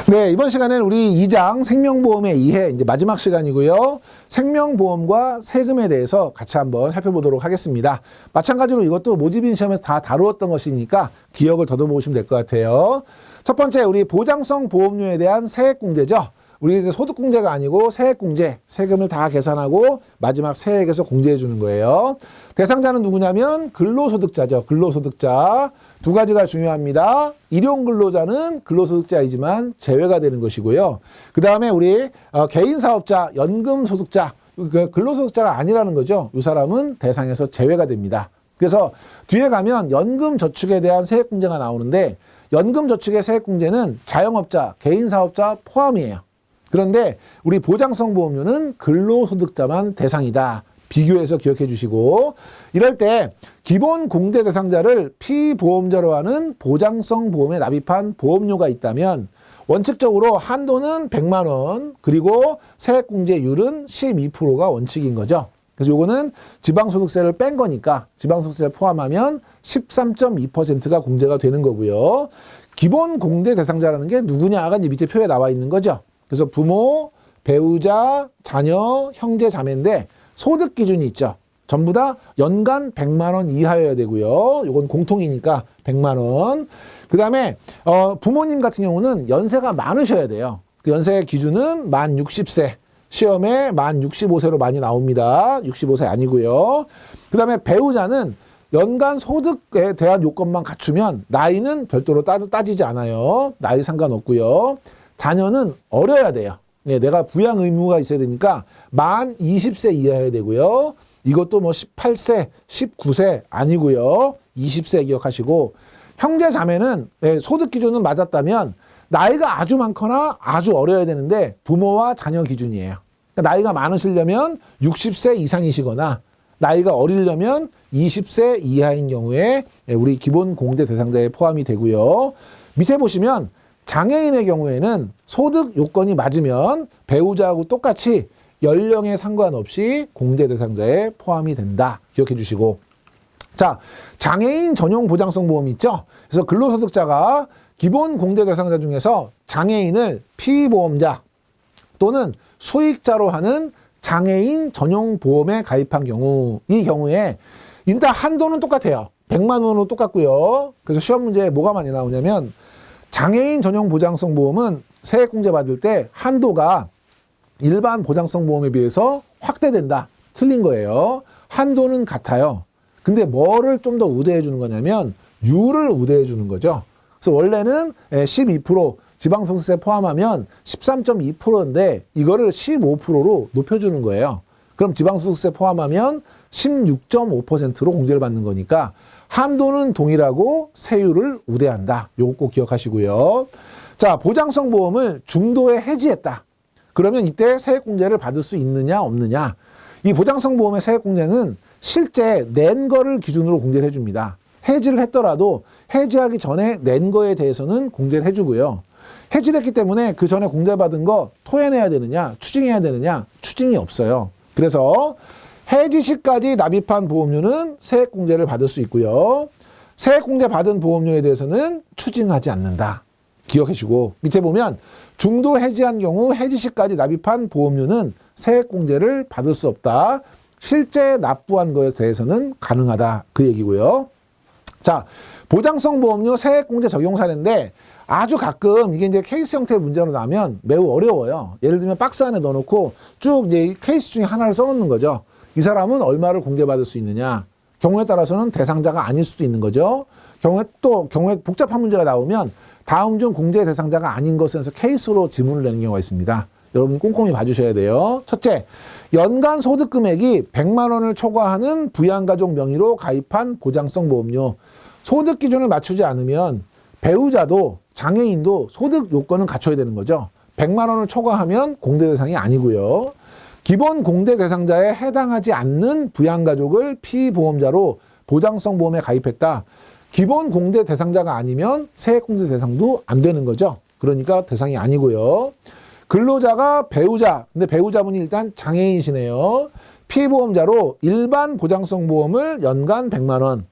네, 이번 시간에는 우리 2장 생명보험의 이해 이제 마지막 시간이고요. 생명보험과 세금에 대해서 같이 한번 살펴보도록 하겠습니다. 마찬가지로 이것도 모집인 시험에서 다 다루었던 것이니까 기억을 더듬어보시면 될 것 같아요. 첫 번째, 우리 보장성 보험료에 대한 세액공제죠. 우리 이제 소득공제가 아니고 세액공제, 세금을 다 계산하고 마지막 세액에서 공제해 주는 거예요. 대상자는 누구냐면 근로소득자죠. 근로소득자. 두 가지가 중요합니다. 일용근로자는 근로소득자이지만 제외가 되는 것이고요. 그 다음에 우리 개인사업자, 연금소득자, 근로소득자가 아니라는 거죠. 이 사람은 대상에서 제외가 됩니다. 그래서 뒤에 가면 연금저축에 대한 세액공제가 나오는데 연금저축의 세액공제는 자영업자, 개인사업자 포함이에요. 그런데 우리 보장성 보험료는 근로소득자만 대상이다. 비교해서 기억해 주시고, 이럴 때 기본 공제 대상자를 피보험자로 하는 보장성 보험에 납입한 보험료가 있다면 원칙적으로 한도는 100만 원, 그리고 세액공제율은 12%가 원칙인 거죠. 그래서 요거는 지방소득세를 뺀 거니까 지방소득세 포함하면 13.2%가 공제가 되는 거고요. 기본 공제 대상자라는 게 누구냐가 이제 밑에 표에 나와 있는 거죠. 그래서 부모, 배우자, 자녀, 형제, 자매인데 소득 기준이 있죠. 전부 다 연간 100만 원 이하여야 되고요. 이건 공통이니까 100만 원. 그 다음에 부모님 같은 경우는 연세가 많으셔야 돼요. 그 연세 기준은 만 60세. 시험에 만 65세로 많이 나옵니다. 65세 아니고요. 그 다음에 배우자는 연간 소득에 대한 요건만 갖추면 나이는 별도로 따지지 않아요. 나이 상관없고요. 자녀는 어려야 돼요. 네, 내가 부양 의무가 있어야 되니까 만 20세 이하여야 되고요. 이것도 뭐 18세, 19세 아니고요. 20세 기억하시고, 형제 자매는 소득 기준은 맞았다면 나이가 아주 많거나 아주 어려야 되는데 부모와 자녀 기준이에요. 그러니까 나이가 많으시려면 60세 이상이시거나 나이가 어리려면 20세 이하인 경우에 우리 기본 공제 대상자에 포함이 되고요. 밑에 보시면 장애인의 경우에는 소득 요건이 맞으면 배우자하고 똑같이 연령에 상관없이 공제 대상자에 포함이 된다. 기억해 주시고. 자, 장애인 전용 보장성 보험이 있죠. 그래서 근로소득자가 기본 공제 대상자 중에서 장애인을 피보험자 또는 수익자로 하는 장애인 전용 보험에 가입한 경우, 이 경우에 일단 한도는 똑같아요. 100만 원으로 똑같고요. 그래서 시험 문제에 뭐가 많이 나오냐면 장애인 전용 보장성 보험은 세액공제 받을 때 한도가 일반 보장성 보험에 비해서 확대된다. 틀린 거예요. 한도는 같아요. 근데 뭐를 좀 더 우대해 주는 거냐면 율을 우대해 주는 거죠. 그래서 원래는 12%, 지방소득세 포함하면 13.2%인데 이거를 15%로 높여주는 거예요. 그럼 지방소득세 포함하면 16.5%로 공제를 받는 거니까 한도는 동일하고 세율을 우대한다. 요거 꼭 기억하시고요. 자, 보장성 보험을 중도에 해지했다. 그러면 이때 세액공제를 받을 수 있느냐 없느냐. 이 보장성 보험의 세액공제는 실제 낸 거를 기준으로 공제를 해줍니다. 해지를 했더라도 해지하기 전에 낸 거에 대해서는 공제를 해주고요. 해지를 했기 때문에 그 전에 공제받은 거 토해내야 되느냐 추징해야 되느냐 추징이 없어요. 그래서 해지 시까지 납입한 보험료는 세액공제를 받을 수 있고요. 세액공제 받은 보험료에 대해서는 추징하지 않는다. 기억해주고, 밑에 보면 중도 해지한 경우 해지 시까지 납입한 보험료는 세액공제를 받을 수 없다. 실제 납부한 것에 대해서는 가능하다. 그 얘기고요. 자, 보장성 보험료 세액공제 적용 사례인데 아주 가끔 이게 이제 케이스 형태의 문제로 나면 매우 어려워요. 예를 들면 박스 안에 넣어놓고 쭉 이제 케이스 중에 하나를 써놓는 거죠. 이 사람은 얼마를 공제받을 수 있느냐. 경우에 따라서는 대상자가 아닐 수도 있는 거죠. 경우에 복잡한 문제가 나오면 다음 중 공제 대상자가 아닌 것은 해서 케이스로 지문을 내는 경우가 있습니다. 여러분 꼼꼼히 봐주셔야 돼요. 첫째, 연간 소득 금액이 100만 원을 초과하는 부양가족 명의로 가입한 보장성 보험료. 소득 기준을 맞추지 않으면 배우자도 장애인도 소득 요건은 갖춰야 되는 거죠. 100만 원을 초과하면 공제 대상이 아니고요. 기본 공제 대상자에 해당하지 않는 부양가족을 피보험자로 보장성 보험에 가입했다. 기본 공제 대상자가 아니면 세액공제 대상도 안 되는 거죠. 그러니까 대상이 아니고요. 근로자가 배우자, 근데 배우자분이 일단 장애인이시네요. 피보험자로 일반 보장성 보험을 연간 100만 원,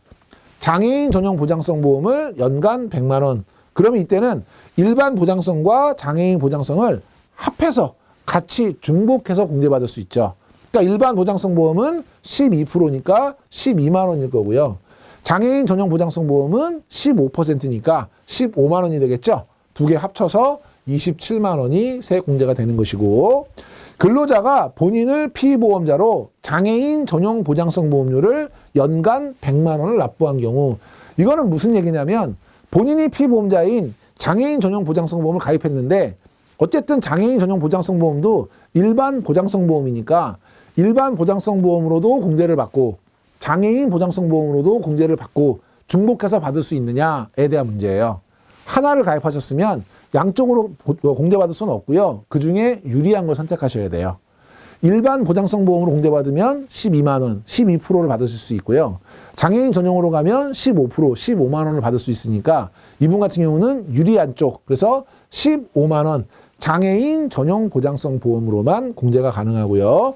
장애인 전용 보장성 보험을 연간 100만 원, 그러면 이때는 일반 보장성과 장애인 보장성을 합해서 같이 중복해서 공제받을 수 있죠. 그러니까 일반 보장성 보험은 12%니까 12만 원일 거고요. 장애인 전용 보장성 보험은 15%니까 15만 원이 되겠죠. 두 개 합쳐서 27만 원이 세액 공제가 되는 것이고, 근로자가 본인을 피보험자로 장애인 전용 보장성 보험료를 연간 100만 원을 납부한 경우, 이거는 무슨 얘기냐면 본인이 피보험자인 장애인 전용 보장성 보험을 가입했는데 어쨌든 장애인 전용 보장성 보험도 일반 보장성 보험이니까 일반 보장성 보험으로도 공제를 받고 장애인 보장성 보험으로도 공제를 받고 중복해서 받을 수 있느냐에 대한 문제예요. 하나를 가입하셨으면 양쪽으로 공제받을 수는 없고요. 그중에 유리한 걸 선택하셔야 돼요. 일반 보장성 보험으로 공제받으면 12만 원, 12%를 받으실 수 있고요. 장애인 전용으로 가면 15%, 15만 원을 받을 수 있으니까 이분 같은 경우는 유리한 쪽, 그래서 15만 원 장애인 전용 보장성 보험으로만 공제가 가능하고요.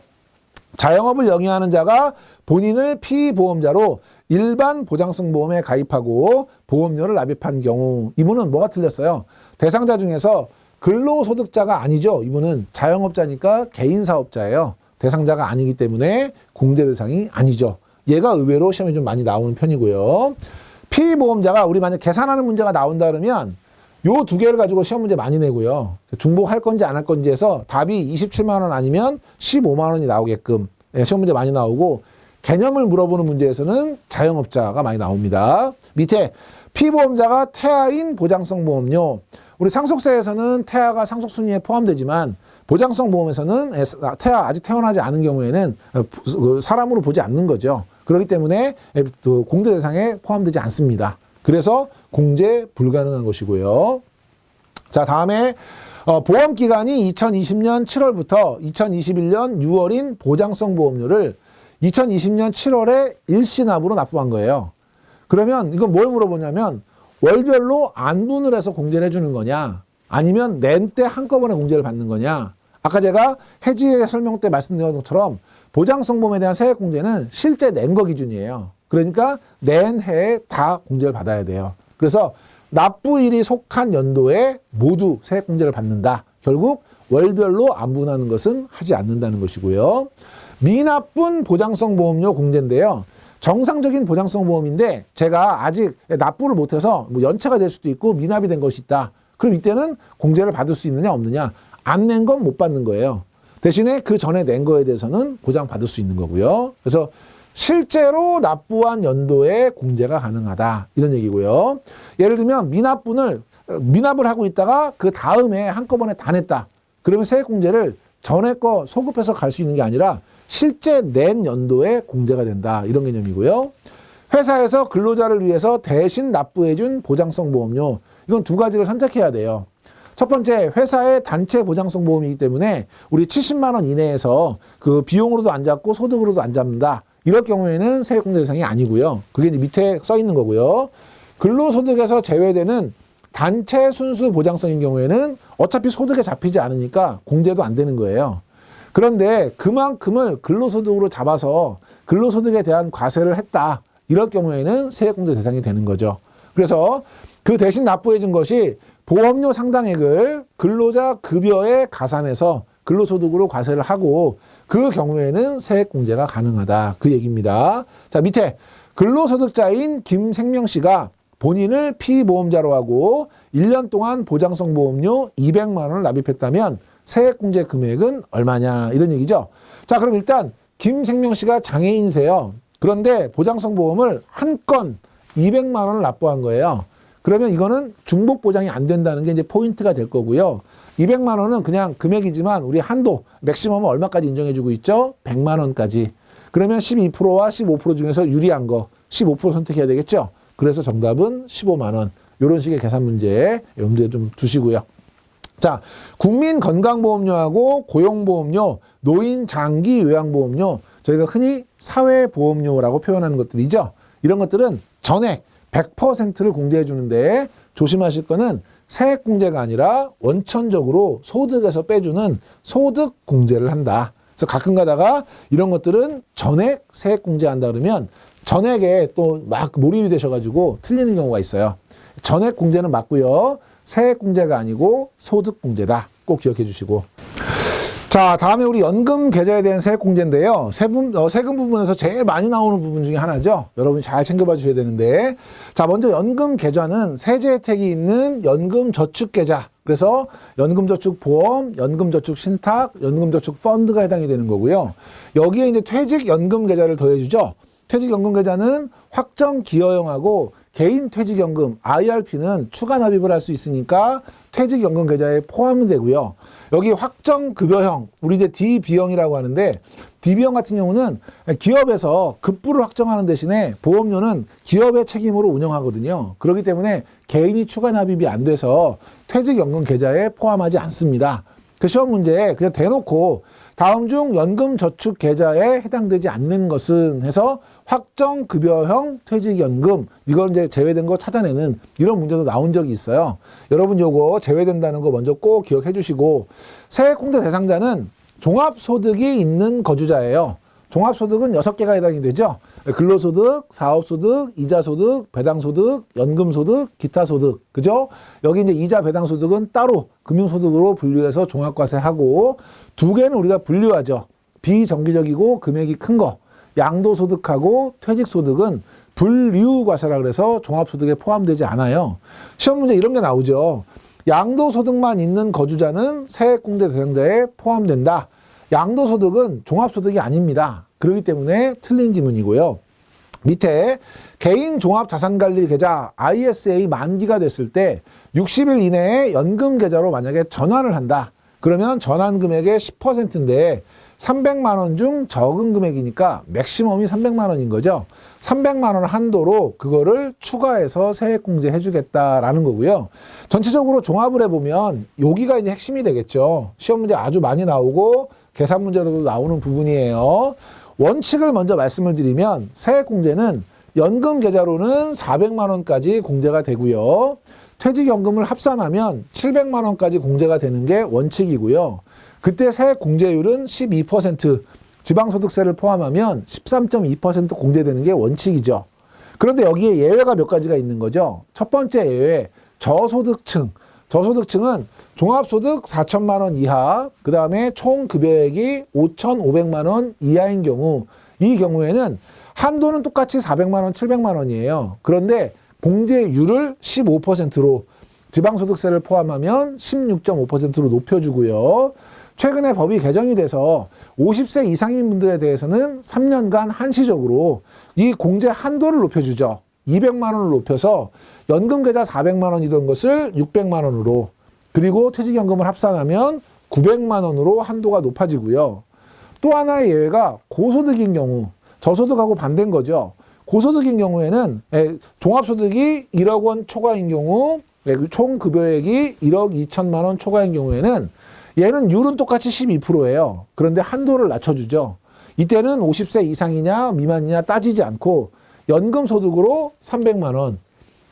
자영업을 영위하는 자가 본인을 피보험자로 일반 보장성 보험에 가입하고 보험료를 납입한 경우, 이분은 뭐가 틀렸어요? 대상자 중에서 근로소득자가 아니죠. 이분은 자영업자니까 개인사업자예요. 대상자가 아니기 때문에 공제 대상이 아니죠. 얘가 의외로 시험에 좀 많이 나오는 편이고요. 피보험자가 우리 만약 계산하는 문제가 나온다 그러면 요 두 개를 가지고 시험 문제 많이 내고요. 중복할 건지 안 할 건지 해서 답이 27만 원 아니면 15만 원이 나오게끔 시험 문제 많이 나오고, 개념을 물어보는 문제에서는 자영업자가 많이 나옵니다. 밑에 피보험자가 태아인 보장성 보험료. 우리 상속세에서는 태아가 상속순위에 포함되지만 보장성 보험에서는 태아 아직 태어나지 않은 경우에는 사람으로 보지 않는 거죠. 그렇기 때문에 공제 대상에 포함되지 않습니다. 그래서 공제 불가능한 것이고요. 자, 다음에 보험기간이 2020년 7월부터 2021년 6월인 보장성 보험료를 2020년 7월에 일시납으로 납부한 거예요. 그러면 이건 뭘 물어보냐면 월별로 안분을 해서 공제를 해주는 거냐, 아니면 낸 때 한꺼번에 공제를 받는 거냐. 아까 제가 해지 설명 때 말씀드린 것처럼 보장성 보험에 대한 세액 공제는 실제 낸 거 기준이에요. 그러니까 낸 해에 다 공제를 받아야 돼요. 그래서 납부일이 속한 연도에 모두 세액 공제를 받는다. 결국 월별로 안분하는 것은 하지 않는다는 것이고요. 미납분 보장성 보험료 공제인데요. 정상적인 보장성 보험인데 제가 아직 납부를 못해서 뭐 연체가 될 수도 있고 미납이 된 것이 있다. 그럼 이때는 공제를 받을 수 있느냐 없느냐. 안 낸 건 못 받는 거예요. 대신에 그 전에 낸 거에 대해서는 보장받을 수 있는 거고요. 그래서 실제로 납부한 연도에 공제가 가능하다. 이런 얘기고요. 예를 들면 미납을 하고 있다가 그 다음에 한꺼번에 다 냈다. 그러면 세액 공제를 전에 거 소급해서 갈 수 있는 게 아니라 실제 낸 연도에 공제가 된다. 이런 개념이고요. 회사에서 근로자를 위해서 대신 납부해준 보장성 보험료. 이건 두 가지를 선택해야 돼요. 첫 번째, 회사의 단체 보장성 보험이기 때문에 우리 70만 원 이내에서 그 비용으로도 안 잡고 소득으로도 안 잡는다. 이럴 경우에는 세액 공제 대상이 아니고요. 그게 이제 밑에 써 있는 거고요. 근로소득에서 제외되는 단체 순수 보장성인 경우에는 어차피 소득에 잡히지 않으니까 공제도 안 되는 거예요. 그런데 그만큼을 근로소득으로 잡아서 근로소득에 대한 과세를 했다. 이럴 경우에는 세액공제 대상이 되는 거죠. 그래서 그 대신 납부해 준 것이 보험료 상당액을 근로자 급여에 가산해서 근로소득으로 과세를 하고 그 경우에는 세액공제가 가능하다. 그 얘기입니다. 자, 밑에 근로소득자인 김생명 씨가 본인을 피보험자로 하고 1년 동안 보장성 보험료 200만 원을 납입했다면 세액공제 금액은 얼마냐, 이런 얘기죠. 자, 그럼 일단 김생명 씨가 장애인세요. 그런데 보장성 보험을 한 건 200만 원을 납부한 거예요. 그러면 이거는 중복 보장이 안 된다는 게 이제 포인트가 될 거고요. 200만 원은 그냥 금액이지만 우리 한도 맥시멈은 얼마까지 인정해주고 있죠? 100만 원까지. 그러면 12%와 15% 중에서 유리한 거 15% 선택해야 되겠죠? 그래서 정답은 15만 원. 이런 식의 계산 문제 염두에 좀 두시고요. 자, 국민건강보험료하고 고용보험료, 노인장기요양보험료, 저희가 흔히 사회보험료라고 표현하는 것들이죠. 이런 것들은 전액 100%를 공제해 주는데 조심하실 거는 세액공제가 아니라 원천적으로 소득에서 빼주는 소득공제를 한다. 그래서 가끔 가다가 이런 것들은 전액 세액공제한다 그러면 전액에 또 막 몰입이 되셔가지고 틀리는 경우가 있어요. 전액공제는 맞고요. 세액공제가 아니고 소득공제다. 꼭 기억해 주시고. 자, 다음에 우리 연금 계좌에 대한 세액공제인데요. 세금 부분에서 제일 많이 나오는 부분 중에 하나죠. 여러분이 잘 챙겨봐 주셔야 되는데. 자, 먼저 연금 계좌는 세제 혜택이 있는 연금저축계좌. 그래서 연금저축보험, 연금저축신탁, 연금저축펀드가 해당이 되는 거고요. 여기에 이제 퇴직연금계좌를 더해주죠. 퇴직연금계좌는 확정기여형하고 개인 퇴직연금 IRP는 추가 납입을 할 수 있으니까 퇴직연금 계좌에 포함이 되고요. 여기 확정급여형, 우리 이제 DB형이라고 하는데 DB형 같은 경우는 기업에서 급부를 확정하는 대신에 보험료는 기업의 책임으로 운영하거든요. 그렇기 때문에 개인이 추가 납입이 안 돼서 퇴직연금 계좌에 포함하지 않습니다. 그 시험 문제에 그냥 대놓고 다음 중 연금저축 계좌에 해당되지 않는 것은 해서 확정급여형 퇴직연금, 이걸 이제 제외된 거 찾아내는 이런 문제도 나온 적이 있어요. 여러분 요거 제외된다는 거 먼저 꼭 기억해 주시고, 세액공제 대상자는 종합소득이 있는 거주자예요. 종합소득은 6개가 해당이 되죠. 근로소득, 사업소득, 이자소득, 배당소득, 연금소득, 기타소득. 그죠? 여기 이제 이자 배당소득은 따로 금융소득으로 분류해서 종합과세하고, 2개는 우리가 분류하죠. 비정기적이고 금액이 큰 거. 양도소득하고 퇴직소득은 분류과세라 그래서 종합소득에 포함되지 않아요. 시험 문제 이런 게 나오죠. 양도소득만 있는 거주자는 세액공제 대상자에 포함된다. 양도소득은 종합소득이 아닙니다. 그렇기 때문에 틀린 지문이고요. 밑에 개인 종합자산관리계좌 ISA 만기가 됐을 때 60일 이내에 연금계좌로 만약에 전환을 한다. 그러면 전환 금액의 10%인데 300만 원 중 적은 금액이니까 맥시멈이 300만 원인 거죠. 300만 원 한도로 그거를 추가해서 세액공제 해주겠다라는 거고요. 전체적으로 종합을 해보면 여기가 이제 핵심이 되겠죠. 시험 문제 아주 많이 나오고 계산 문제로도 나오는 부분이에요. 원칙을 먼저 말씀을 드리면 세액공제는 연금 계좌로는 400만 원까지 공제가 되고요. 퇴직연금을 합산하면 700만 원까지 공제가 되는 게 원칙이고요. 그때 세액공제율은 12%, 지방소득세를 포함하면 13.2% 공제되는 게 원칙이죠. 그런데 여기에 예외가 몇 가지가 있는 거죠. 첫 번째 예외, 저소득층. 저소득층은 종합소득 4천만 원 이하, 그 다음에 총 급여액이 5,500만 원 이하인 경우, 이 경우에는 한도는 똑같이 400만 원, 700만 원이에요. 그런데 공제율을 15%로, 지방소득세를 포함하면 16.5%로 높여주고요. 최근에 법이 개정이 돼서 50세 이상인 분들에 대해서는 3년간 한시적으로 이 공제 한도를 높여주죠. 200만 원을 높여서 연금계좌 400만 원이던 것을 600만 원으로, 그리고 퇴직연금을 합산하면 900만 원으로 한도가 높아지고요. 또 하나의 예외가 고소득인 경우, 저소득하고 반대인 거죠. 고소득인 경우에는 종합소득이 1억 원 초과인 경우, 총 급여액이 1억 2천만 원 초과인 경우에는 얘는 율은 똑같이 12%예요. 그런데 한도를 낮춰주죠. 이때는 50세 이상이냐 미만이냐 따지지 않고 연금소득으로 300만 원,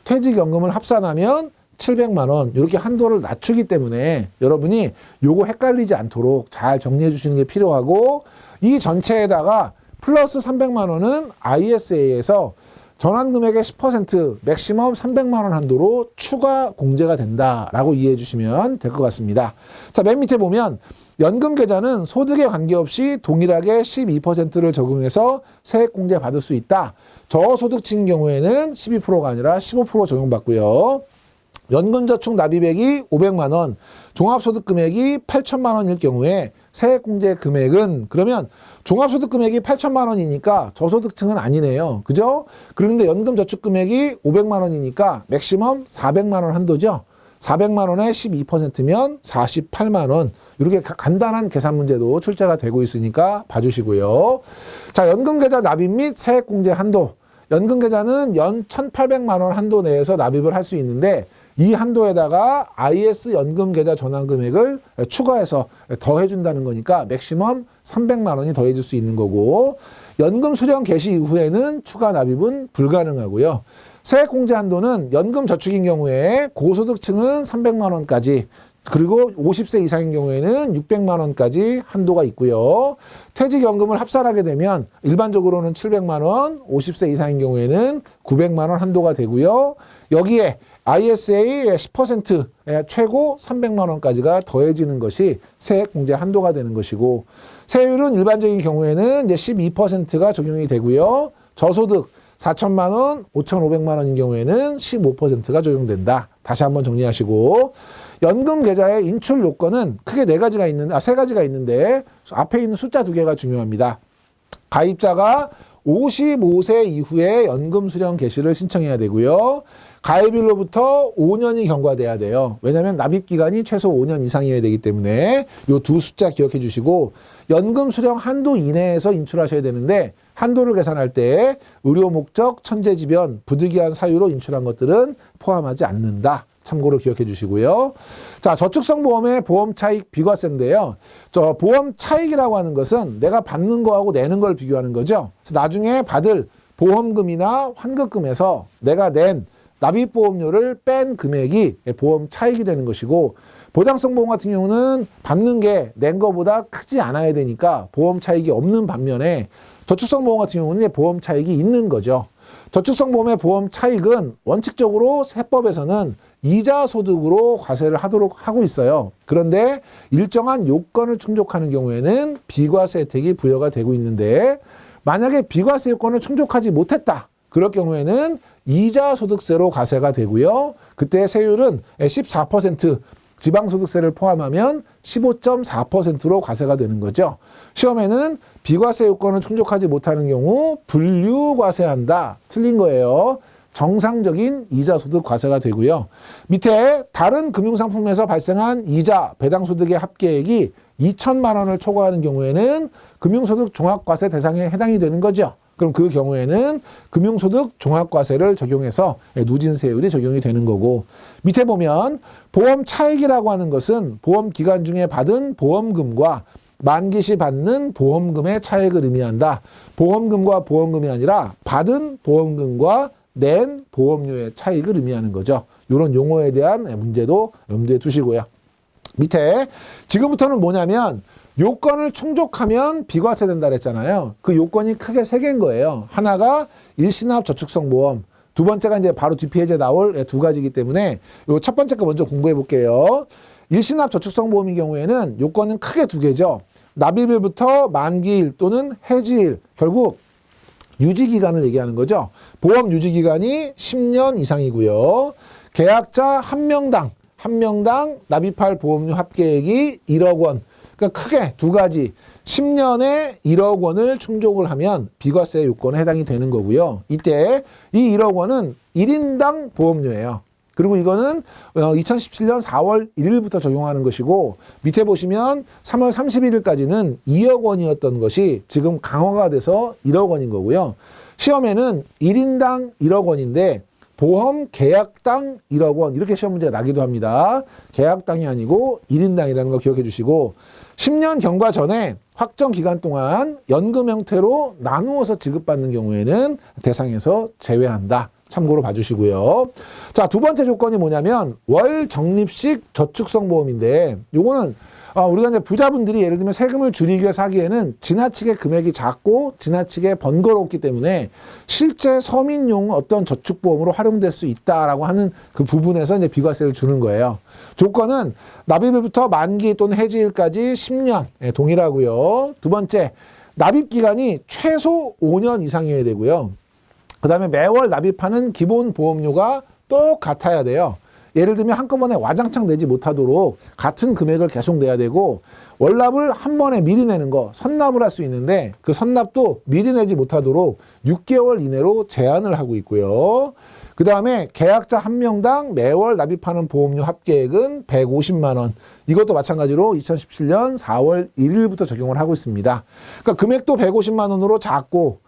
퇴직연금을 합산하면 700만 원, 이렇게 한도를 낮추기 때문에 여러분이 요거 헷갈리지 않도록 잘 정리해 주시는 게 필요하고, 이 전체에다가 플러스 300만 원은 ISA에서 전환금액의 10% 맥시멈 300만 원 한도로 추가 공제가 된다라고 이해해 주시면 될 것 같습니다. 자, 맨 밑에 보면 연금계좌는 소득에 관계없이 동일하게 12%를 적용해서 세액공제 받을 수 있다. 저소득층 경우에는 12%가 아니라 15% 적용받고요. 연금저축 납입액이 500만 원, 종합소득 금액이 8천만 원일 경우에 세액공제 금액은, 그러면 종합소득 금액이 8천만 원이니까 저소득층은 아니네요. 그죠? 그런데 연금저축 금액이 500만 원이니까 맥시멈 400만 원 한도죠. 400만 원에 12%면 48만 원. 이렇게 간단한 계산 문제도 출제가 되고 있으니까 봐주시고요. 자, 연금계좌 납입 및 세액공제 한도. 연금계좌는 연 1,800만 원 한도 내에서 납입을 할 수 있는데, 이 한도에다가 IS 연금계좌 전환 금액을 추가해서 더해준다는 거니까 맥시멈 300만 원이 더해질 수 있는 거고, 연금 수령 개시 이후에는 추가 납입은 불가능하고요. 세액공제 한도는 연금 저축인 경우에 고소득층은 300만 원까지, 그리고 50세 이상인 경우에는 600만 원까지 한도가 있고요. 퇴직연금을 합산하게 되면 일반적으로는 700만 원, 50세 이상인 경우에는 900만 원 한도가 되고요. 여기에 ISA 10% 최고 300만 원까지가 더해지는 것이 세액공제 한도가 되는 것이고, 세율은 일반적인 경우에는 이제 12%가 적용이 되고요. 저소득 4천만 원, 5,500만 원인 경우에는 15%가 적용된다. 다시 한번 정리하시고, 연금 계좌의 인출 요건은 크게 세 가지가 있는데 앞에 있는 숫자 2개가 중요합니다. 가입자가 55세 이후에 연금 수령 개시를 신청해야 되고요. 가입일로부터 5년이 경과돼야 돼요. 왜냐하면 납입 기간이 최소 5년 이상이어야 되기 때문에 이 두 숫자 기억해 주시고, 연금 수령 한도 이내에서 인출하셔야 되는데 한도를 계산할 때 의료 목적, 천재지변, 부득이한 사유로 인출한 것들은 포함하지 않는다. 참고로 기억해 주시고요. 자, 저축성 보험의 보험 차익 비과세인데요. 저 보험 차익이라고 하는 것은 내가 받는 거하고 내는 걸 비교하는 거죠. 그래서 나중에 받을 보험금이나 환급금에서 내가 낸 납입보험료를 뺀 금액이 보험 차익이 되는 것이고, 보장성 보험 같은 경우는 받는 게 낸 거보다 크지 않아야 되니까 보험 차익이 없는 반면에, 저축성 보험 같은 경우는 보험 차익이 있는 거죠. 저축성 보험의 보험 차익은 원칙적으로 세법에서는 이자 소득으로 과세를 하도록 하고 있어요. 그런데 일정한 요건을 충족하는 경우에는 비과세 혜택이 부여가 되고 있는데, 만약에 비과세 요건을 충족하지 못했다. 그럴 경우에는 이자 소득세로 과세가 되고요. 그때 세율은 14%, 지방소득세를 포함하면 15.4%로 과세가 되는 거죠. 시험에는 비과세 요건을 충족하지 못하는 경우 분류과세한다. 틀린 거예요. 정상적인 이자소득 과세가 되고요. 밑에 다른 금융상품에서 발생한 이자, 배당소득의 합계액이 2천만 원을 초과하는 경우에는 금융소득 종합과세 대상에 해당이 되는 거죠. 그럼 그 경우에는 금융소득 종합과세를 적용해서 누진세율이 적용이 되는 거고, 밑에 보면 보험 차익이라고 하는 것은 보험 기간 중에 받은 보험금과 만기 시 받는 보험금의 차익을 의미한다. 보험금과 보험금이 아니라 받은 보험금과 낸 보험료의 차익을 의미하는 거죠. 이런 용어에 대한 문제도 염두에 두시고요. 밑에 지금부터는 뭐냐면 요건을 충족하면 비과세 된다 그랬잖아요. 그 요건이 크게 3개인 거예요. 하나가 일시납 저축성 보험, 두 번째가 이제 바로 뒷페이지에 나올 2가지이기 때문에 요 첫 번째 거 먼저 공부해 볼게요. 일시납 저축성 보험의 경우에는 요건은 크게 2개죠. 납입일부터 만기일 또는 해지일, 결국 유지기간을 얘기하는 거죠. 보험 유지기간이 10년 이상이고요. 계약자 한 명당 납입할 보험료 합계액이 1억 원. 그러니까 크게 2가지, 10년에 1억 원을 충족을 하면 비과세 요건에 해당이 되는 거고요. 이때 이 1억 원은 1인당 보험료예요. 그리고 이거는 2017년 4월 1일부터 적용하는 것이고, 밑에 보시면 3월 31일까지는 2억 원이었던 것이 지금 강화가 돼서 1억 원인 거고요. 시험에는 1인당 1억 원인데 보험 계약당 1억 원 이렇게 시험 문제가 나기도 합니다. 계약당이 아니고 1인당이라는 거 기억해 주시고, 10년 경과 전에 확정 기간 동안 연금 형태로 나누어서 지급받는 경우에는 대상에서 제외한다. 참고로 봐주시고요. 자, 두 번째 조건이 뭐냐면 월 적립식 저축성 보험인데, 요거는 우리가 이제 부자분들이 예를 들면 세금을 줄이기 위해서 하기에는 지나치게 금액이 작고 지나치게 번거롭기 때문에 실제 서민용 어떤 저축보험으로 활용될 수 있다라고 하는 그 부분에서 이제 비과세를 주는 거예요. 조건은 납입일부터 만기 또는 해지일까지 10년 동일하고요. 두 번째, 납입 기간이 최소 5년 이상이어야 되고요. 그 다음에 매월 납입하는 기본 보험료가 똑같아야 돼요. 예를 들면 한꺼번에 와장창 내지 못하도록 같은 금액을 계속 내야 되고, 월납을 한 번에 미리 내는 거 선납을 할 수 있는데 그 선납도 미리 내지 못하도록 6개월 이내로 제한을 하고 있고요. 그 다음에 계약자 한 명당 매월 납입하는 보험료 합계액은 150만 원. 이것도 마찬가지로 2017년 4월 1일부터 적용을 하고 있습니다. 그러니까 금액도 150만 원으로 작고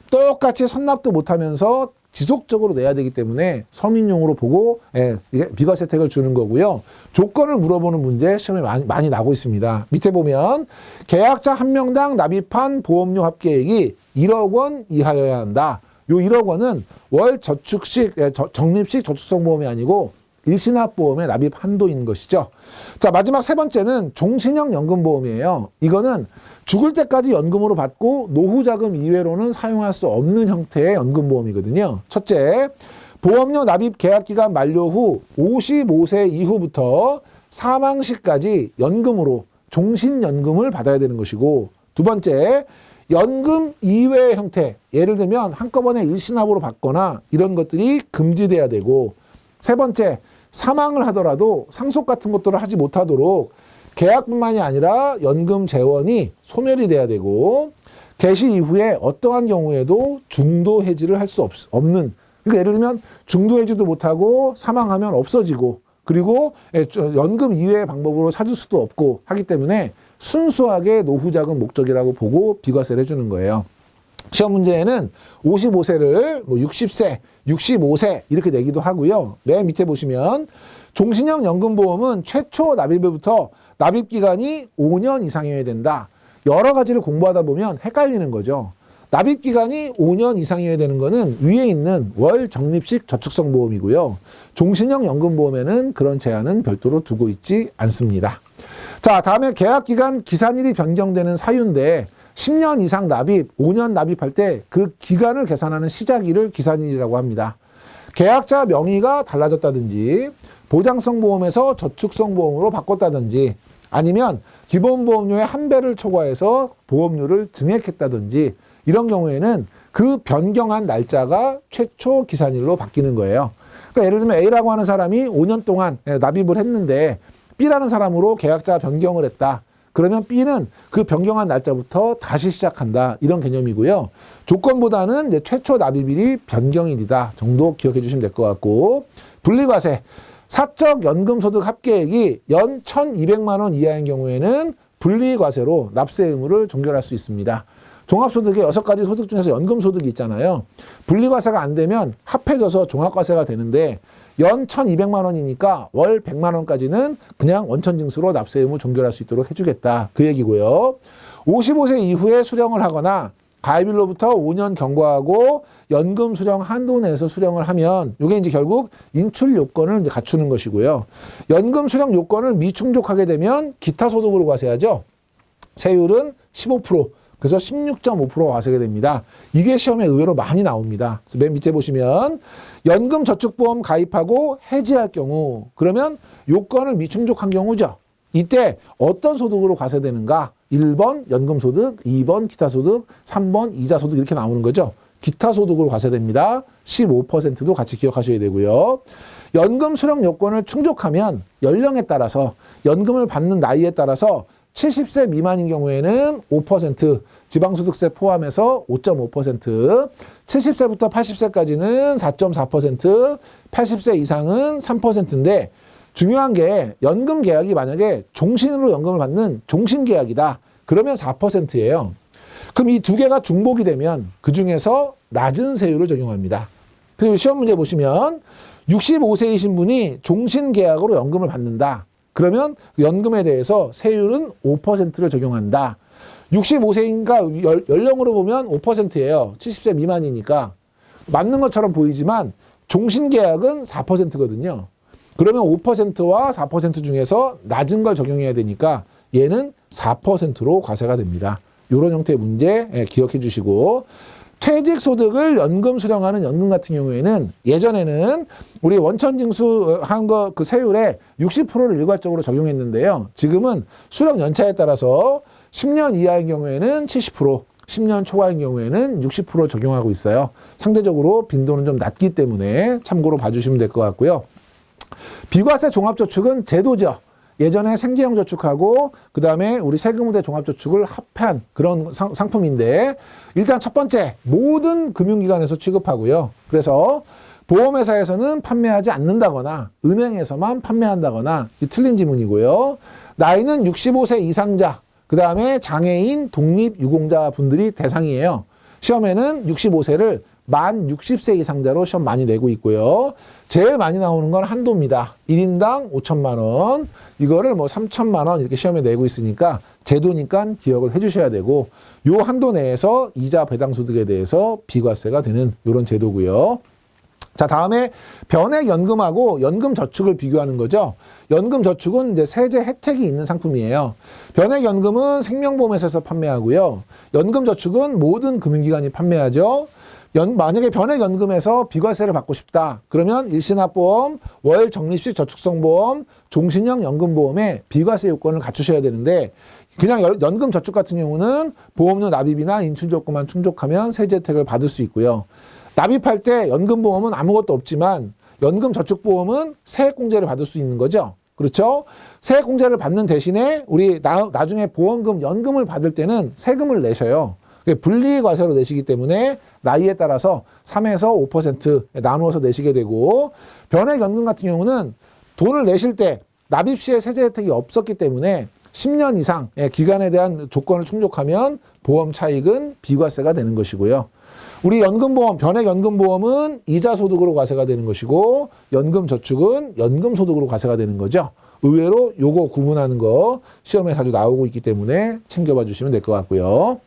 똑같이 선납도 못하면서 지속적으로 내야 되기 때문에 서민용으로 보고 이게 비과세 혜택을 주는 거고요. 조건을 물어보는 문제 시험에 많이 나고 있습니다. 밑에 보면 계약자 한 명당 납입한 보험료 합계액이 1억 원 이하여야 한다. 요 1억 원은 월 적립식 저축성 보험이 아니고 일시납보험의 납입 한도인 것이죠. 자, 마지막 세 번째는 종신형 연금보험이에요. 이거는 죽을 때까지 연금으로 받고 노후자금 이외로는 사용할 수 없는 형태의 연금보험이거든요. 첫째, 보험료 납입 계약기간 만료 후 55세 이후부터 사망 시까지 연금으로 종신연금을 받아야 되는 것이고, 두 번째, 연금 이외의 형태, 예를 들면 한꺼번에 일시납으로 받거나 이런 것들이 금지돼야 되고, 세 번째, 사망을 하더라도 상속 같은 것들을 하지 못하도록 계약뿐만이 아니라 연금 재원이 소멸이 돼야 되고, 개시 이후에 어떠한 경우에도 중도 해지를 할 수 없는, 그러니까 예를 들면 중도 해지도 못하고 사망하면 없어지고, 그리고 연금 이외의 방법으로 찾을 수도 없고 하기 때문에 순수하게 노후자금 목적이라고 보고 비과세를 해주는 거예요. 시험 문제에는 55세를 60세, 65세 이렇게 내기도 하고요. 맨 밑에 보시면 종신형 연금보험은 최초 납입일부터 납입기간이 5년 이상이어야 된다. 여러 가지를 공부하다 보면 헷갈리는 거죠. 납입기간이 5년 이상이어야 되는 거는 위에 있는 월 적립식 저축성 보험이고요. 종신형 연금보험에는 그런 제한은 별도로 두고 있지 않습니다. 자, 다음에 계약기간 기산일이 변경되는 사유인데 10년 이상 납입, 5년 납입할 때 그 기간을 계산하는 시작일을 기산일이라고 합니다. 계약자 명의가 달라졌다든지 보장성 보험에서 저축성 보험으로 바꿨다든지 아니면 기본보험료의 한 배를 초과해서 보험료를 증액했다든지 이런 경우에는 그 변경한 날짜가 최초 기산일로 바뀌는 거예요. 그러니까 예를 들면 A라고 하는 사람이 5년 동안 납입을 했는데 B라는 사람으로 계약자 변경을 했다. 그러면 B는 그 변경한 날짜부터 다시 시작한다. 이런 개념이고요. 조건보다는 이제 최초 납입일이 변경일이다 정도 기억해 주시면 될 것 같고, 분리과세. 사적 연금소득 합계액이 연 1,200만 원 이하인 경우에는 분리과세로 납세 의무를 종결할 수 있습니다. 종합소득의 6가지 소득 중에서 연금소득이 있잖아요. 분리과세가 안 되면 합해져서 종합과세가 되는데 연 1,200만 원이니까 월 100만 원까지는 그냥 원천징수로 납세 의무 종결할 수 있도록 해주겠다. 그 얘기고요. 55세 이후에 수령을 하거나 가입일로부터 5년 경과하고 연금 수령 한도 내에서 수령을 하면 이게 이제 결국 인출 요건을 이제 갖추는 것이고요. 연금 수령 요건을 미충족하게 되면 기타 소득으로 과세하죠. 세율은 15%. 그래서 16.5% 과세가 됩니다. 이게 시험에 의외로 많이 나옵니다. 그래서 맨 밑에 보시면 연금저축보험 가입하고 해지할 경우, 그러면 요건을 미충족한 경우죠. 이때 어떤 소득으로 과세되는가? 1번 연금소득, 2번 기타소득, 3번 이자소득 이렇게 나오는 거죠. 기타소득으로 과세됩니다. 15%도 같이 기억하셔야 되고요. 연금 수령 요건을 충족하면 연령에 따라서 연금을 받는 나이에 따라서 70세 미만인 경우에는 5%, 지방소득세 포함해서 5.5%, 70세부터 80세까지는 4.4%, 80세 이상은 3%인데 중요한 게 연금 계약이 만약에 종신으로 연금을 받는 종신계약이다. 그러면 4%예요. 그럼 이 두 개가 중복이 되면 그중에서 낮은 세율을 적용합니다. 그리고 시험 문제 보시면 65세이신 분이 종신계약으로 연금을 받는다. 그러면 연금에 대해서 세율은 5%를 적용한다. 65세인가 연령으로 보면 5%예요. 70세 미만이니까. 맞는 것처럼 보이지만 종신계약은 4%거든요. 그러면 5%와 4% 중에서 낮은 걸 적용해야 되니까 얘는 4%로 과세가 됩니다. 이런 형태의 문제 기억해 주시고, 퇴직소득을 연금 수령하는 연금 같은 경우에는 예전에는 우리 원천징수한 거 그 세율에 60%를 일괄적으로 적용했는데요. 지금은 수령 연차에 따라서 10년 이하인 경우에는 70%, 10년 초과인 경우에는 60% 적용하고 있어요. 상대적으로 빈도는 좀 낮기 때문에 참고로 봐주시면 될 것 같고요. 비과세 종합저축은 제도죠. 예전에 생계형 저축하고 그 다음에 우리 세금후대 종합저축을 합한 그런 상품인데, 일단 첫 번째 모든 금융기관에서 취급하고요. 그래서 보험회사에서는 판매하지 않는다거나 은행에서만 판매한다거나 틀린 지문이고요. 나이는 65세 이상자, 그 다음에 장애인, 독립유공자 분들이 대상이에요. 시험에는 65세를 만 60세 이상자로 시험 많이 내고 있고요. 제일 많이 나오는 건 한도입니다. 1인당 5천만 원. 이거를 뭐 3천만 원 이렇게 시험에 내고 있으니까 제도니까 기억을 해 주셔야 되고, 요 한도 내에서 이자 배당 소득에 대해서 비과세가 되는 이런 제도고요. 자, 다음에 변액연금하고 연금저축을 비교하는 거죠. 연금저축은 이제 세제 혜택이 있는 상품이에요. 변액연금은 생명보험회사에서 판매하고요. 연금저축은 모든 금융기관이 판매하죠. 만약에 변액연금에서 비과세를 받고 싶다. 그러면 일시납보험, 월적립식 저축성보험, 종신형 연금보험에 비과세 요건을 갖추셔야 되는데 그냥 연금저축 같은 경우는 보험료 납입이나 인출조건만 충족하면 세제 혜택을 받을 수 있고요. 납입할 때 연금보험은 아무것도 없지만 연금저축보험은 세액공제를 받을 수 있는 거죠. 그렇죠? 세액공제를 받는 대신에 우리 나중에 보험금, 연금을 받을 때는 세금을 내셔요. 분리과세로 내시기 때문에 나이에 따라서 3에서 5% 나누어서 내시게 되고 변액연금 같은 경우는 돈을 내실 때 납입 시에 세제 혜택이 없었기 때문에 10년 이상 기간에 대한 조건을 충족하면 보험 차익은 비과세가 되는 것이고요. 우리 연금보험, 변액연금보험은 이자소득으로 과세가 되는 것이고 연금저축은 연금소득으로 과세가 되는 거죠. 의외로 요거 구분하는 거 시험에 자주 나오고 있기 때문에 챙겨봐 주시면 될 것 같고요.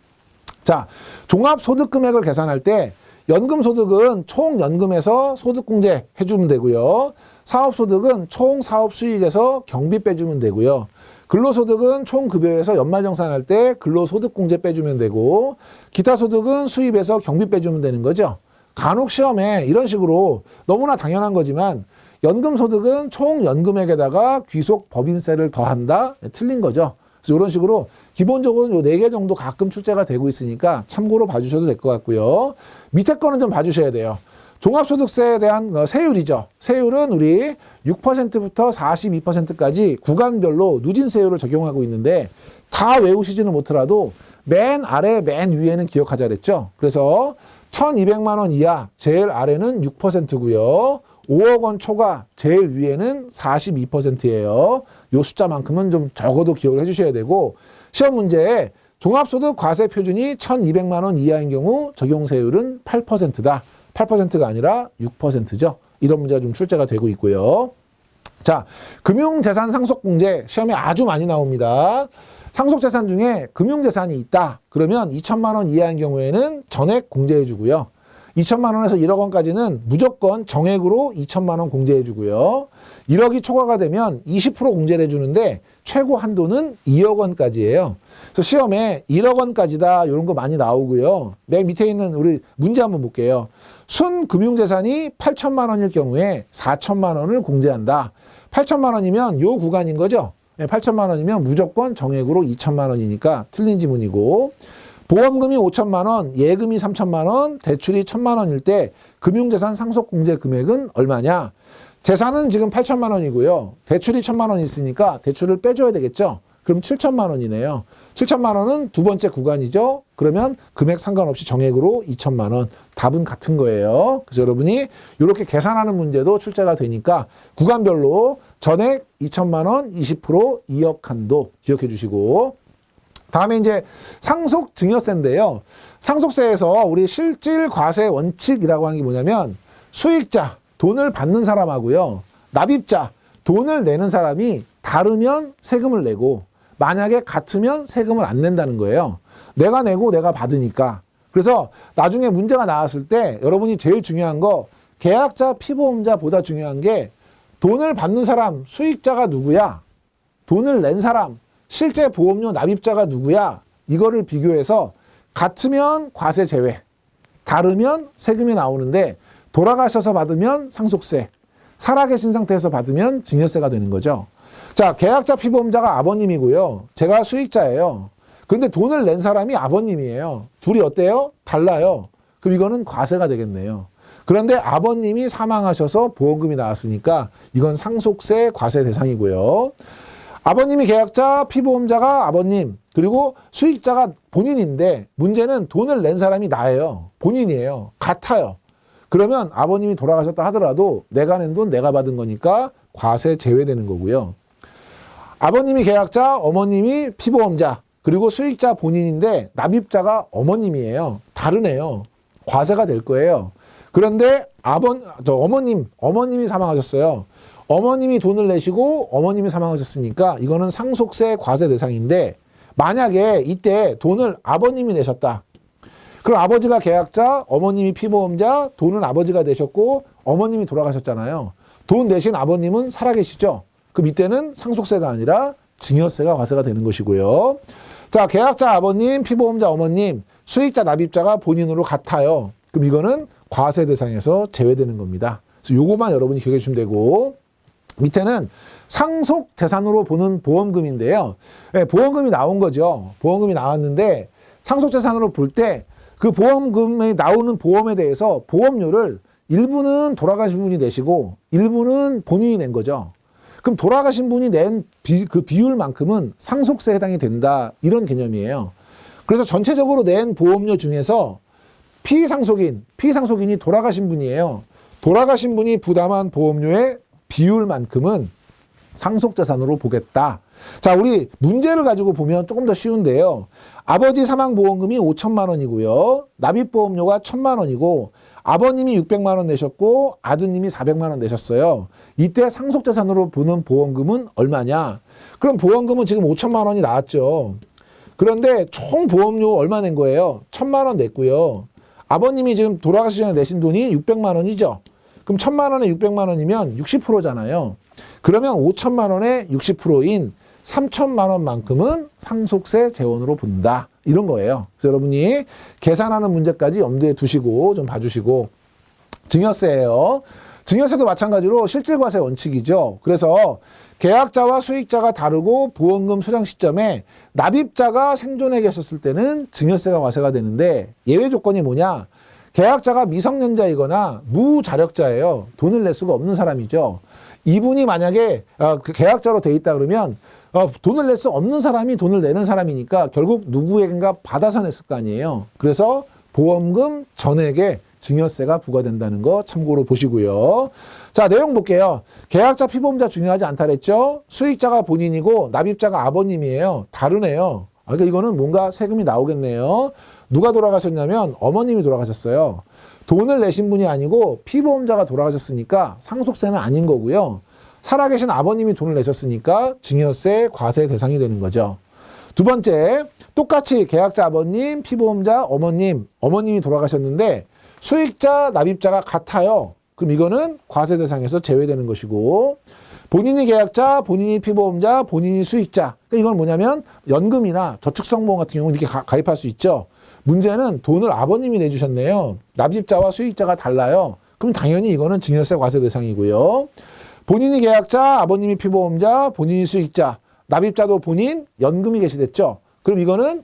자, 종합소득금액을 계산할 때 연금소득은 총 연금에서 소득공제 해주면 되고요. 사업소득은 총 사업수익에서 경비 빼주면 되고요. 근로소득은 총 급여에서 연말정산할 때 근로소득공제 빼주면 되고 기타 소득은 수입에서 경비 빼주면 되는 거죠. 간혹 시험에 이런 식으로 너무나 당연한 거지만 연금소득은 총 연금액에다가 귀속 법인세를 더한다? 틀린 거죠. 그래서 이런 식으로 기본적으로 요 4개 정도 가끔 출제가 되고 있으니까 참고로 봐주셔도 될 것 같고요. 밑에 거는 좀 봐주셔야 돼요. 종합소득세에 대한 세율이죠. 세율은 우리 6%부터 42%까지 구간별로 누진세율을 적용하고 있는데 다 외우시지는 못하더라도 맨 아래 맨 위에는 기억하자 그랬죠. 그래서 1,200만 원 이하 제일 아래는 6%고요. 5억 원 초과 제일 위에는 42%예요. 요 숫자만큼은 좀 적어도 기억을 해주셔야 되고 시험 문제에 종합소득 과세 표준이 1,200만 원 이하인 경우 적용세율은 8%다. 8%가 아니라 6%죠. 이런 문제가 좀 출제가 되고 있고요. 자, 금융재산 상속공제 시험에 아주 많이 나옵니다. 상속재산 중에 금융재산이 있다. 그러면 2천만 원 이하인 경우에는 전액 공제해 주고요. 2천만 원에서 1억 원까지는 무조건 정액으로 2천만 원 공제해 주고요. 1억이 초과가 되면 20% 공제를 해주는데 최고 한도는 2억 원까지예요. 그래서 시험에 1억 원까지다 이런 거 많이 나오고요. 맨 밑에 있는 우리 문제 한번 볼게요. 순금융재산이 8천만 원일 경우에 4천만 원을 공제한다. 8천만 원이면 요 구간인 거죠. 8천만 원이면 무조건 정액으로 2천만 원이니까 틀린 지문이고 보험금이 5천만 원, 예금이 3천만 원, 대출이 1천만 원일 때 금융재산 상속공제 금액은 얼마냐? 재산은 지금 8천만 원이고요. 대출이 1천만 원 있으니까 대출을 빼줘야 되겠죠. 그럼 7천만 원이네요. 7천만 원은 두 번째 구간이죠. 그러면 금액 상관없이 정액으로 2천만 원. 답은 같은 거예요. 그래서 여러분이 이렇게 계산하는 문제도 출제가 되니까 구간별로 전액 2천만 원, 20%, 2억 한도 기억해 주시고 다음에 이제 상속증여세인데요. 상속세에서 우리 실질 과세 원칙이라고 하는 게 뭐냐면 수익자, 돈을 받는 사람하고요. 납입자, 돈을 내는 사람이 다르면 세금을 내고 만약에 같으면 세금을 안 낸다는 거예요. 내가 내고 내가 받으니까. 그래서 나중에 문제가 나왔을 때 여러분이 제일 중요한 거 계약자, 피보험자보다 중요한 게 돈을 받는 사람, 수익자가 누구야? 돈을 낸 사람, 실제 보험료 납입자가 누구야? 이거를 비교해서 같으면 과세 제외, 다르면 세금이 나오는데 돌아가셔서 받으면 상속세, 살아계신 상태에서 받으면 증여세가 되는 거죠. 자, 계약자 피보험자가 아버님이고요. 제가 수익자예요. 근데 돈을 낸 사람이 아버님이에요. 둘이 어때요? 달라요. 그럼 이거는 과세가 되겠네요. 그런데 아버님이 사망하셔서 보험금이 나왔으니까 이건 상속세 과세 대상이고요. 아버님이 계약자, 피보험자가 아버님, 그리고 수익자가 본인인데 문제는 돈을 낸 사람이 나예요. 본인이에요. 같아요. 그러면 아버님이 돌아가셨다 하더라도 내가 낸 돈 내가 받은 거니까 과세 제외되는 거고요. 아버님이 계약자, 어머님이 피보험자, 그리고 수익자 본인인데 납입자가 어머님이에요. 다르네요. 과세가 될 거예요. 그런데 어머님이 사망하셨어요. 어머님이 돈을 내시고 어머님이 사망하셨으니까 이거는 상속세 과세 대상인데 만약에 이때 돈을 아버님이 내셨다. 그럼 아버지가 계약자, 어머님이 피보험자, 돈은 아버지가 내셨고 어머님이 돌아가셨잖아요. 돈 내신 아버님은 살아계시죠? 그 밑에는 상속세가 아니라 증여세가 과세가 되는 것이고요. 자, 계약자 아버님, 피보험자 어머님, 수익자 납입자가 본인으로 같아요. 그럼 이거는 과세 대상에서 제외되는 겁니다. 그래서 요거만 여러분이 기억해 주시면 되고, 밑에는 상속 재산으로 보는 보험금인데요. 네, 보험금이 나온 거죠. 보험금이 나왔는데 상속 재산으로 볼 때 그 보험금에 나오는 보험에 대해서 보험료를 일부는 돌아가신 분이 내시고 일부는 본인이 낸 거죠. 그럼 돌아가신 분이 낸 그 비율만큼은 상속세에 해당이 된다. 이런 개념이에요. 그래서 전체적으로 낸 보험료 중에서 피상속인이 돌아가신 분이에요. 돌아가신 분이 부담한 보험료의 비율만큼은 상속재산으로 보겠다. 자, 우리 문제를 가지고 보면 조금 더 쉬운데요. 아버지 사망보험금이 5천만 원이고요. 납입보험료가 1,000만 원이고 아버님이 600만 원 내셨고 아드님이 400만 원 내셨어요. 이때 상속재산으로 보는 보험금은 얼마냐? 그럼 보험금은 지금 5천만 원이 나왔죠. 그런데 총 보험료 얼마 낸 거예요? 1,000만 원 냈고요. 아버님이 지금 돌아가시기 전에 내신 돈이 600만 원이죠. 그럼 1,000만 원에 600만 원이면 60%잖아요. 그러면 5천만 원의 60%인 3천만 원만큼은 상속세 재원으로 본다. 이런 거예요. 그래서 여러분이 계산하는 문제까지 염두에 두시고 좀 봐주시고. 증여세예요. 증여세도 마찬가지로 실질과세 원칙이죠. 그래서 계약자와 수익자가 다르고 보험금 수령 시점에 납입자가 생존해 계셨을 때는 증여세가 과세가 되는데 예외 조건이 뭐냐? 계약자가 미성년자이거나 무자력자예요. 돈을 낼 수가 없는 사람이죠. 이분이 만약에 계약자로 돼 있다 그러면 돈을 낼 수 없는 사람이 돈을 내는 사람이니까 결국 누구에겐가 받아서 냈을 거 아니에요. 그래서 보험금 전액에 증여세가 부과된다는 거 참고로 보시고요. 자, 내용 볼게요. 계약자 피보험자 중요하지 않다 그랬죠? 수익자가 본인이고 납입자가 아버님이에요. 다르네요. 그러니까 이거는 뭔가 세금이 나오겠네요. 누가 돌아가셨냐면 어머님이 돌아가셨어요. 돈을 내신 분이 아니고 피보험자가 돌아가셨으니까 상속세는 아닌 거고요. 살아계신 아버님이 돈을 내셨으니까 증여세 과세 대상이 되는 거죠. 두 번째, 똑같이 계약자 아버님, 피보험자 어머님이 돌아가셨는데 수익자, 납입자가 같아요. 그럼 이거는 과세 대상에서 제외되는 것이고 본인이 계약자, 본인이 피보험자, 본인이 수익자. 그러니까 이건 뭐냐면 연금이나 저축성보험 같은 경우는 이렇게 가입할 수 있죠. 문제는 돈을 아버님이 내주셨네요. 납입자와 수익자가 달라요. 그럼 당연히 이거는 증여세 과세 대상이고요. 본인이 계약자, 아버님이 피보험자, 본인이 수익자, 납입자도 본인, 연금이 게시됐죠. 그럼 이거는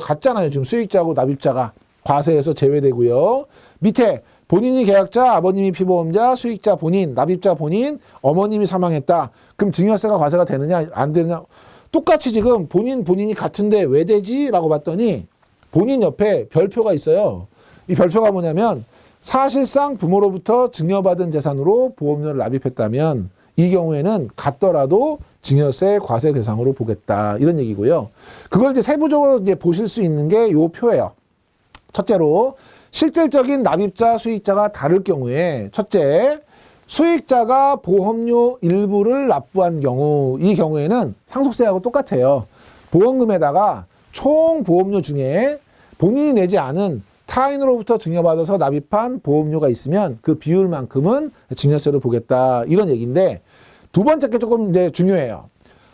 같잖아요. 지금 수익자하고 납입자가 과세에서 제외되고요. 밑에 본인이 계약자, 아버님이 피보험자, 수익자 본인, 납입자 본인, 어머님이 사망했다. 그럼 증여세가 과세가 되느냐 안 되느냐. 똑같이 지금 본인이 같은데 왜 되지? 라고 봤더니 본인 옆에 별표가 있어요. 이 별표가 뭐냐면 사실상 부모로부터 증여받은 재산으로 보험료를 납입했다면 이 경우에는 같더라도 증여세 과세 대상으로 보겠다. 이런 얘기고요. 그걸 이제 세부적으로 이제 보실 수 있는 게 요 표예요. 첫째로 실질적인 납입자, 수익자가 다를 경우에 첫째, 수익자가 보험료 일부를 납부한 경우 이 경우에는 상속세하고 똑같아요. 보험금에다가 총 보험료 중에 본인이 내지 않은 타인으로부터 증여받아서 납입한 보험료가 있으면 그 비율만큼은 증여세로 보겠다. 이런 얘기인데 두 번째 게 조금 이제 중요해요.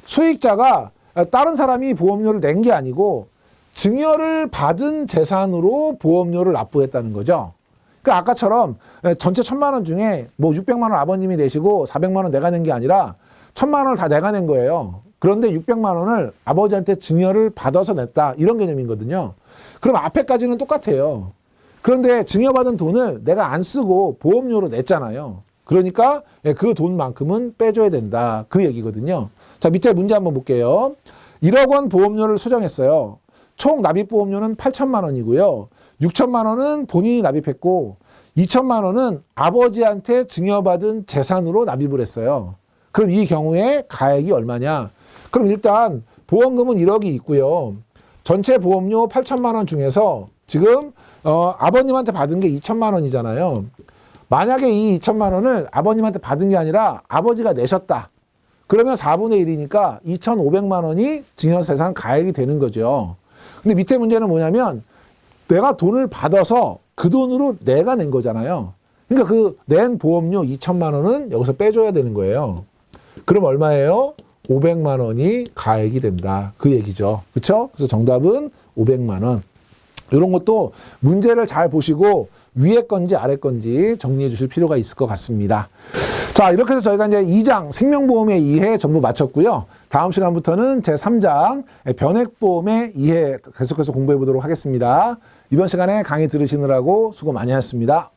수익자가 다른 사람이 보험료를 낸 게 아니고 증여를 받은 재산으로 보험료를 납부했다는 거죠. 그러니까 아까처럼 전체 1,000만 원 중에 뭐 600만 원 아버님이 내시고 400만 원 내가 낸 게 아니라 1,000만 원을 다 내가 낸 거예요. 그런데 600만 원을 아버지한테 증여를 받아서 냈다. 이런 개념이거든요. 그럼 앞에까지는 똑같아요. 그런데 증여받은 돈을 내가 안 쓰고 보험료로 냈잖아요. 그러니까 그 돈만큼은 빼줘야 된다. 그 얘기거든요. 자, 밑에 문제 한번 볼게요. 1억 원 보험료를 수정했어요. 총 납입보험료는 8천만 원이고요. 6천만 원은 본인이 납입했고 2천만 원은 아버지한테 증여받은 재산으로 납입을 했어요. 그럼 이 경우에 가액이 얼마냐? 그럼 일단 보험금은 1억이 있고요. 전체 보험료 8천만 원 중에서 지금 아버님한테 받은 게 2천만 원이잖아요. 만약에 이 2천만 원을 아버님한테 받은 게 아니라 아버지가 내셨다. 그러면 4분의 1이니까 2,500만 원이 증여세상 가액이 되는 거죠. 근데 밑에 문제는 뭐냐면 내가 돈을 받아서 그 돈으로 내가 낸 거잖아요. 그러니까 그 낸 보험료 2천만 원은 여기서 빼줘야 되는 거예요. 그럼 얼마예요? 500만 원이 가액이 된다. 그 얘기죠. 그렇죠? 그래서 정답은 500만 원. 이런 것도 문제를 잘 보시고 위에 건지 아래 건지 정리해 주실 필요가 있을 것 같습니다. 자, 이렇게 해서 저희가 이제 2장 생명보험의 이해 전부 마쳤고요. 다음 시간부터는 제 3장 변액보험의 이해 계속해서 공부해 보도록 하겠습니다. 이번 시간에 강의 들으시느라고 수고 많이 하셨습니다.